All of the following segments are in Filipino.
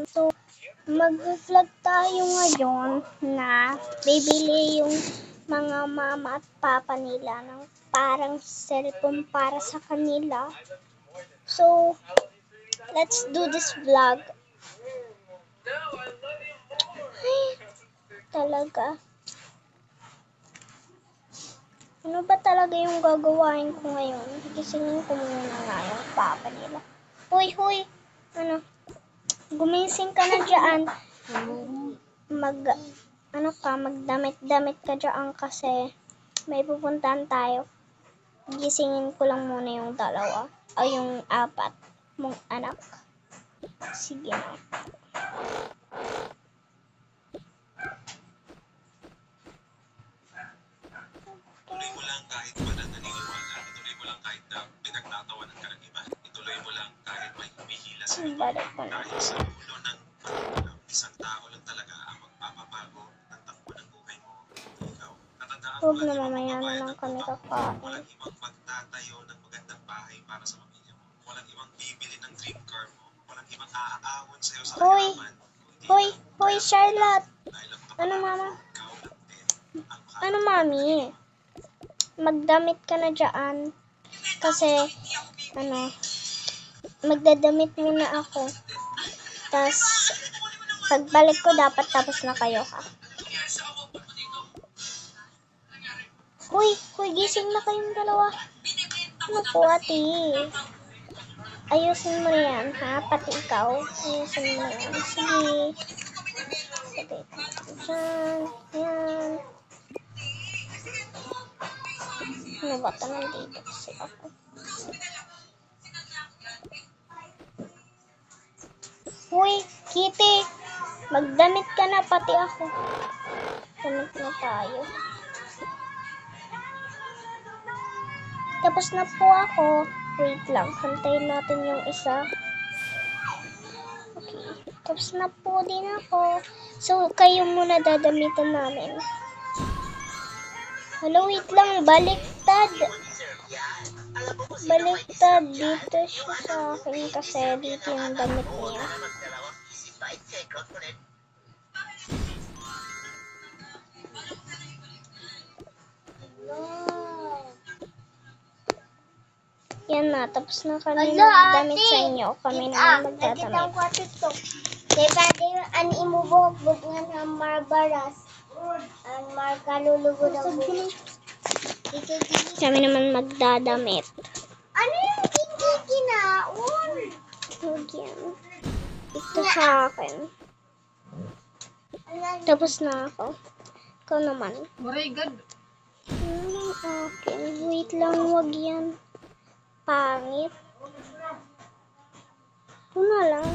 So, mag-vlog tayo ngayon na bibili yung mga mama at papa nila ng parang cellphone para sa kanila. So, let's do this vlog. Ay, talaga. Ano ba talaga yung gagawain ko ngayon? Gisingin ko muna nga yung papa nila. Hoy! Ano? Gumising ka na dyan. Magdamit-damit ka dyan kasi may pupuntahan tayo. Gisingin ko lang muna yung dalawa. O yung apat mong anak. Sige na. Ituloy mo lang kahit pa na naniniwala. Ituloy mo lang kahit na pinagtatawanan ka ng iba. Ituloy mo lang kahit may humihila sa iba. Dahil sa ulo ng pagkulang, isang tao lang talaga ang magpapabago ng takbo ng buhay mo. Ikaw, natandaan mo lang mamaya na lang kami kakain. Walang ibang magtatayo ng magandang bahay para sa pamilya mo. Walang ibang bibili ng dream car mo. Walang ibang aaawon sa'yo sa halaman. Hoy, Charlotte! Ano, mama? Ano, mami? Magdamit ka na dyan. Kasi, magdadamit muna ako. Tas, pagbalik ko, dapat tapos na kayo, ha? Hoy, gising na kayong dalawa. Ano po, ate? Ayusin mo yan, ha? Pati ikaw. Ayusin mo yan. Sige. Diyan. Yan. Ano ba ito? Nandito kasi ako. Hoy, Kitty! Magdamit ka na, pati ako. Damit na tayo. Tapos na po ako. Wait lang, hantayin natin yung isa. Okay, tapos na po din ako. So, kayo muna dadamitan namin. Hello, wait lang, baliktad. Dito siya sa akin kasi dito yung damit niya. Yan na, tapos na kami magdamit sa inyo. Kami na magdadamit. Diba, ang imubog nga ng marbaras. Ang markalulugo ng buhay. Kami naman magdadamit. Ano yung kinaon? Yan. Ito sa akin. Tapos na ako. Ikaw naman. Very good. Okay. Wait lang, wag yan. Pangit. Ito na lang.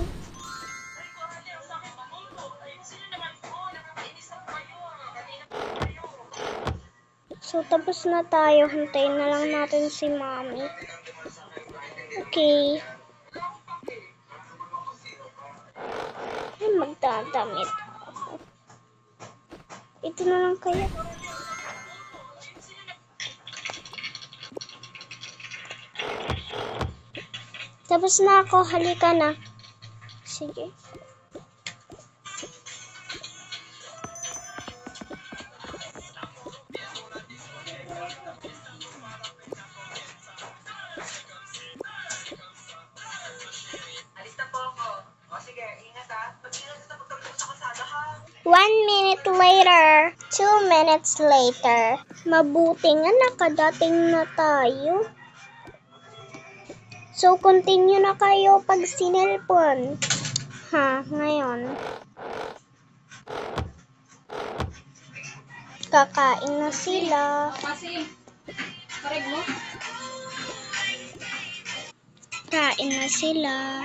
So, tapos na tayo. Hintayin na lang natin si Mami. Okay. Ay, magdadamit ako. Ito na lang kaya. Tapos na ako. Halika na. Sige. Alista po ako. O sige, ingat ha. Pag-ingat sa pagtapos sa kasada ha. 1 minute later. 2 minutes later. Mabuti nga nakadating na tayo. So, continue na kayo pag sinelpon. Ha, ngayon. Kakain na sila. Kasi, pareg mo? Kain na sila.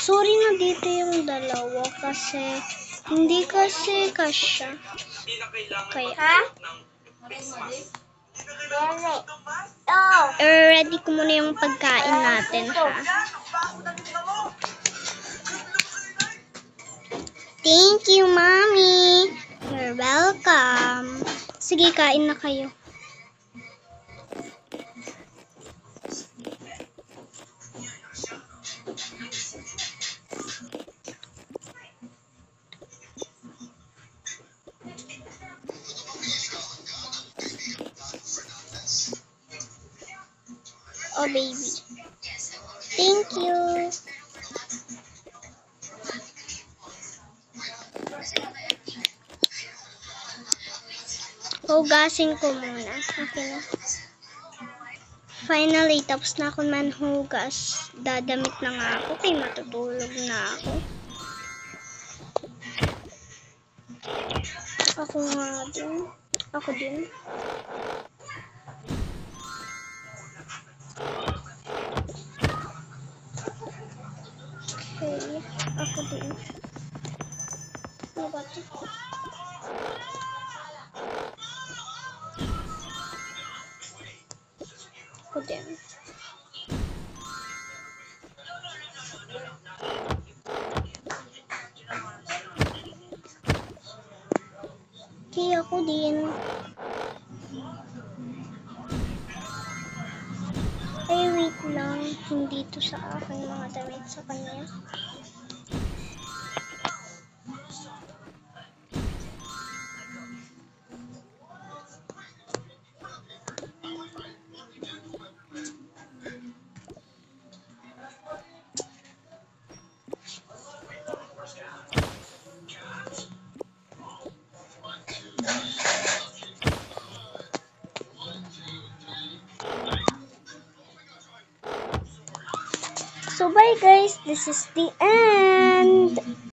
Sorry na dito yung dalawa kasi hindi kasi kasya. Kaya, ready ko muna yung pagkain natin, ha? Thank you, Mommy. You're welcome. Sige, kain na kayo. Oh, baby. Thank you. Hugasin ko muna. Okay na. Finally, tapos na ako manhugas. Dadamit na nga ako. Kaya matutulog na ako. Ako nga din. Ako din. Okay. Ako din. Ano ba ito? Ako din. Okay, ako din. Ay, wait lang. Hindi to sa akin mga damit, sa kanya. So bye guys, this is the end.